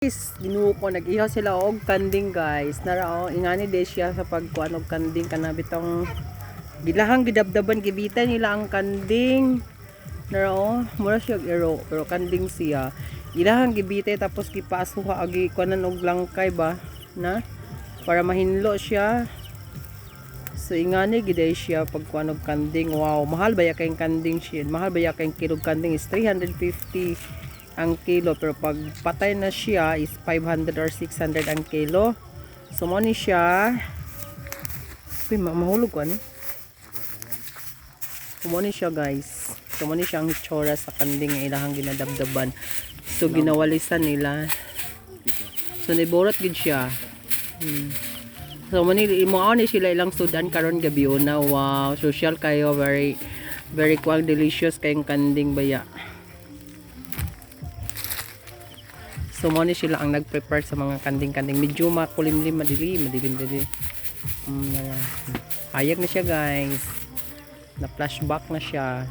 Guys, ginuo ko nag-ihaw sila og kanding guys. Nara ingani de siya sa pagkuan og kanding kana bitong gilahang gidabdaban gibitan nila ang kanding. Nara mura siya ero pero kanding siya. Gilahang gibitay tapos gipasuha agi kuanan og langkay ba na para mahinlo siya. So ingani giday siya pagkuan og kanding. Wow, mahal ba ya kay kanding siya? Mahal ba ya kay kilo kanding is 350 ang kilo, pero pag patay na siya is 500 or 600 ang kilo. So mo ni siya mahulog ko ani. So mo ni siya guys. So mo ni siya ang hitsura sa kanding nga ilahang ginadabdaban. So ginawalisan nila. So niborot gid siya. So mo ni sila ilang sudan karon gabi una. Wow, social kayo, very very delicious kayong kanding baya. So mo ni sila ang nag-prepare sa mga kanding-kanding. Medyo makulimlim, madilim. Hayag na siya guys. Na flashback na siya.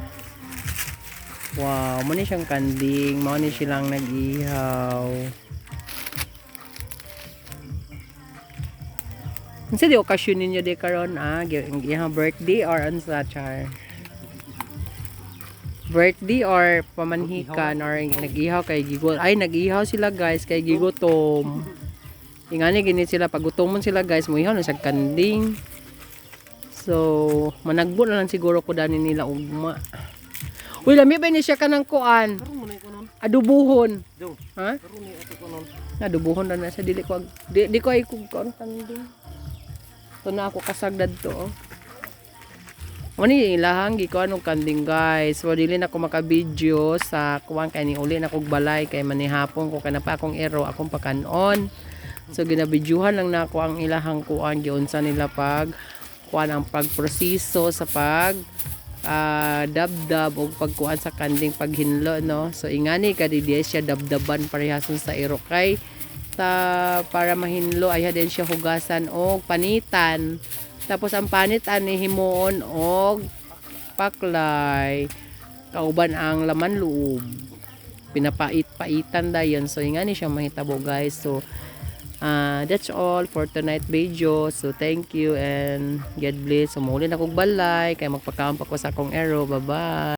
Wow, mo ni siyang kanding. Mo ni silang nag-ihaw. Unsa di okasyon ninyo di karon ang birthday or unsa char? Birthday or pamanhikan or nag-ihaw kay gigol. Ay, nag-ihaw sila guys kay gigutom. Ingani gini sila pagutomon sila guys, muihaw na sa kanding. So, managbo na lang siguro ko dani nila ugma. Uy, lami ba ni siya kanang kuan? Adubuhon. Ha? Adubuhon na sa dili ko di ko ay kuan kanding. To na ako kasagdad to. Mani ilahang gikuan og kanding guys. So dili na ko maka-video sa kuan kay ni uli na kog balay kay manihapon ko kana pa akong ero akong pakanon. So ginabidyuhan lang nako ang ilahang kuan giunsa nila pag kuan ang pagproseso sa pag dabdab og pagkuan sa kanding paghinlo no. So ingani kadi siya dabdaban parehason sa ero kay para mahinlo ay din siya hugasan og panitan. Tapos ang panit ani himuon og paklay. Kauban ang laman loob. Pinapait-paitan dayon. So ingani siya mahitabo guys. So that's all for tonight video. So thank you and God bless. So muli na kog balay kay magpakaon pa ko sa akong ero. Bye-bye.